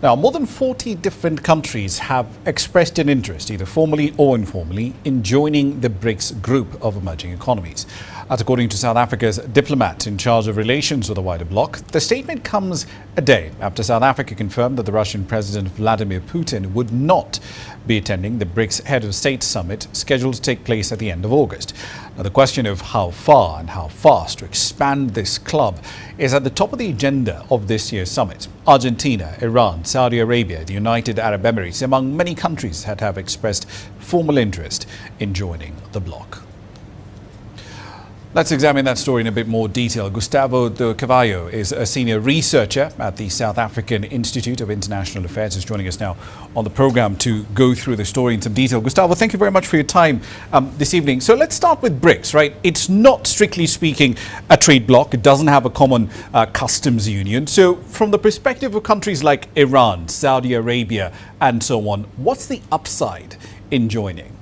Now, more than 40 different countries have expressed an interest, either formally or informally, in joining the Brics group of emerging economies. That's according to South Africa's diplomat in charge of relations with the wider bloc. The statement comes a day after South Africa confirmed that the Russian President Vladimir Putin would not be attending the Brics Head of State Summit scheduled to take place at the end of August. Now, the question of how far and how fast to expand this club is at the top of the agenda of this year's summit. Argentina, Iran, Saudi Arabia, the United Arab Emirates, among many countries that have expressed formal interest in joining the bloc. Let's examine that story in a bit more detail. Gustavo de Carvalho is a senior researcher at the South African Institute of International Affairs. He's joining us now on the program to go through the story in some detail. Gustavo, thank you very much for your time this evening. So let's start with Brics, right? It's not, strictly speaking, a trade bloc. It doesn't have a common customs union. So from the perspective of countries like Iran, Saudi Arabia, and so on, what's the upside in joining?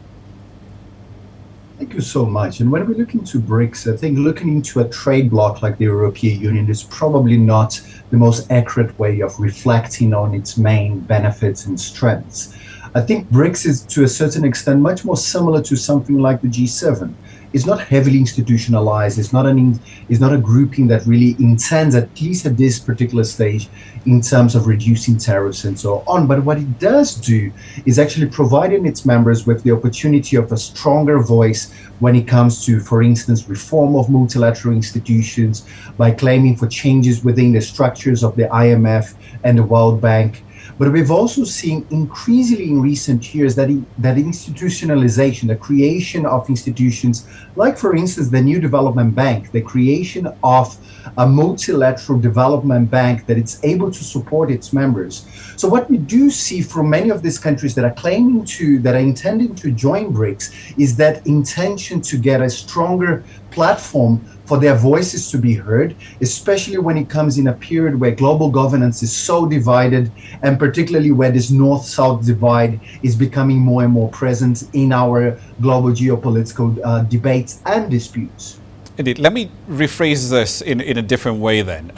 Thank you so much. And when we look into Brics, I think looking into a trade bloc like the European Union is probably not the most accurate way of reflecting on its main benefits and strengths. I think Brics is, to a certain extent, much more similar to something like the G7. It's not heavily institutionalized. It's not a grouping that really intends, at least at this particular stage, in terms of reducing tariffs and so on. But what it does do is actually providing its members with the opportunity of a stronger voice when it comes to, for instance, reform of multilateral institutions, by claiming for changes within the structures of the IMF and the World Bank. But we've also seen increasingly in recent years that institutionalization, the creation of institutions like, for instance, the new development bank, the creation of a multilateral development bank that it's able to support its members. So what we do see from many of these countries that are intending to join Brics is that intention to get a stronger platform for their voices to be heard, especially when it comes in a period where global governance is so divided, and particularly where this north-south divide is becoming more and more present in our global geopolitical debates and disputes. Indeed. Let me rephrase this in a different way then.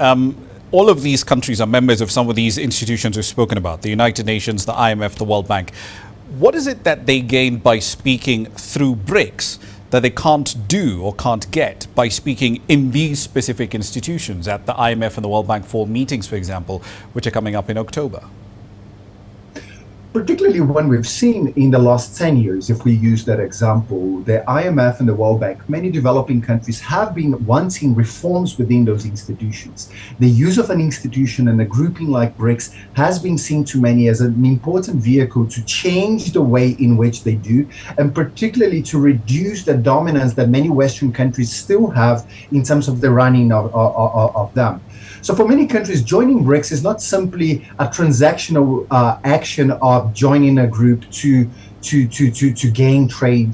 All of these countries are members of some of these institutions we've spoken about, the United Nations, the IMF, the World Bank. What is it that they gain by speaking through Brics that they can't do or can't get by speaking in these specific institutions at the IMF and the World Bank 4 meetings, for example, which are coming up in October? Particularly when we've seen in the last 10 years, if we use that example, the IMF and the World Bank, many developing countries have been wanting reforms within those institutions. The use of an institution and a grouping like Brics has been seen to many as an important vehicle to change the way in which they do, and particularly to reduce the dominance that many Western countries still have in terms of the running of them. So for many countries, joining Brics is not simply a transactional action of joining a group to gain trade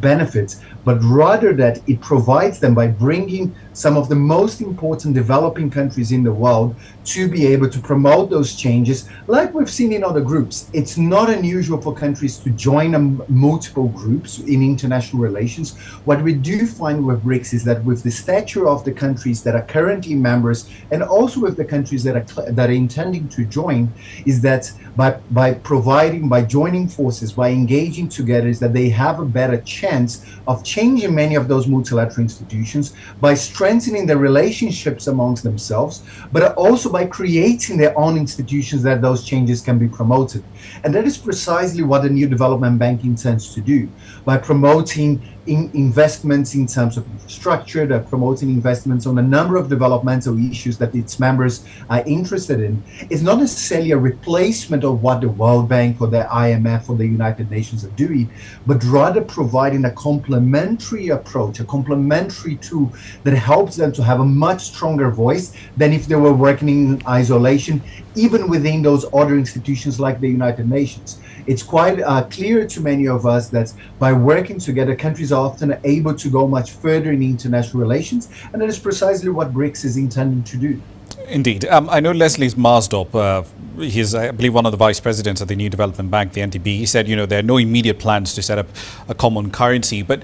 benefits, but rather that it provides them by bringing some of the most important developing countries in the world to be able to promote those changes like we've seen in other groups. It's not unusual for countries to join multiple groups in international relations. What we do find with Brics is that with the stature of the countries that are currently members, and also with the countries that are intending to join, is that by joining forces, by engaging together, is that they have a better chance of changing many of those multilateral institutions by strengthening the relationships amongst themselves, but also by creating their own institutions that those changes can be promoted. And that is precisely what the new development bank intends to do, by promoting investments in terms of infrastructure, they're promoting investments on a number of developmental issues that its members are interested in. It's not necessarily a replacement of what the World Bank or the IMF or the United Nations are doing, but rather providing a complementary approach, a complementary tool that helps them to have a much stronger voice than if they were working in isolation, even within those other institutions like the United Nations. It's quite clear to many of us that by working together, countries are often able to go much further in international relations, and that is precisely what Brics is intending to do. Indeed. I know Leslie Marsdorp, he's, I believe, one of the vice presidents of the New Development Bank, the NDB. He said, there are no immediate plans to set up a common currency. But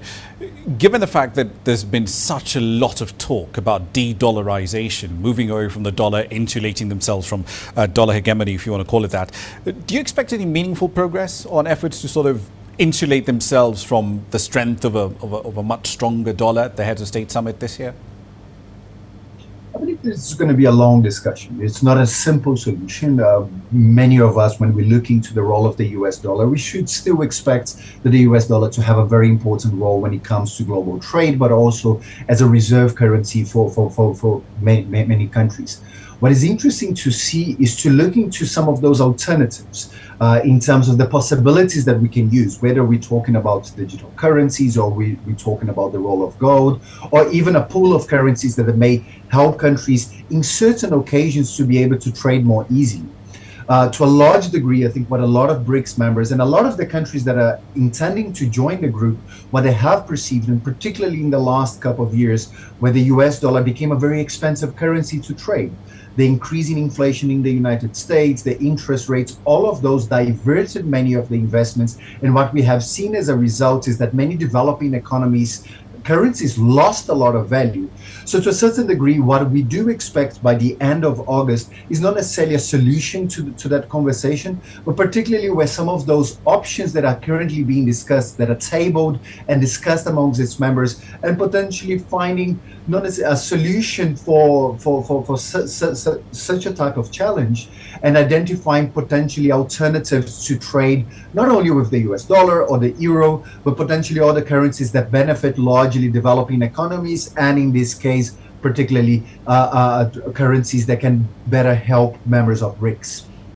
Given the fact that there's been such a lot of talk about de-dollarization, moving away from the dollar, insulating themselves from dollar hegemony, if you want to call it that, do you expect any meaningful progress on efforts to sort of insulate themselves from the strength of a much stronger dollar at the Heads of State Summit this year? I believe this is going to be a long discussion. It's not a simple solution. Many of us, when we look into the role of the US dollar, we should still expect the US dollar to have a very important role when it comes to global trade, but also as a reserve currency for many countries. What is interesting to see is to look into some of those alternatives in terms of the possibilities that we can use, whether we're talking about digital currencies or we're talking about the role of gold, or even a pool of currencies that may help countries in certain occasions to be able to trade more easily. To a large degree, I think what a lot of Brics members and a lot of the countries that are intending to join the group, what they have perceived, and particularly in the last couple of years, where the US dollar became a very expensive currency to trade. The increasing inflation in the United States, the interest rates, all of those diverted many of the investments. And what we have seen as a result is that many developing economies, currencies lost a lot of value. So to a certain degree, what we do expect by the end of August is not necessarily a solution to that conversation, but particularly where some of those options that are currently being discussed, that are tabled and discussed amongst its members, and potentially finding not as a solution for such a type of challenge, and identifying potentially alternatives to trade, not only with the US dollar or the euro, but potentially other currencies that benefit largely developing economies, and in this case, particularly currencies that can better help members of Brics.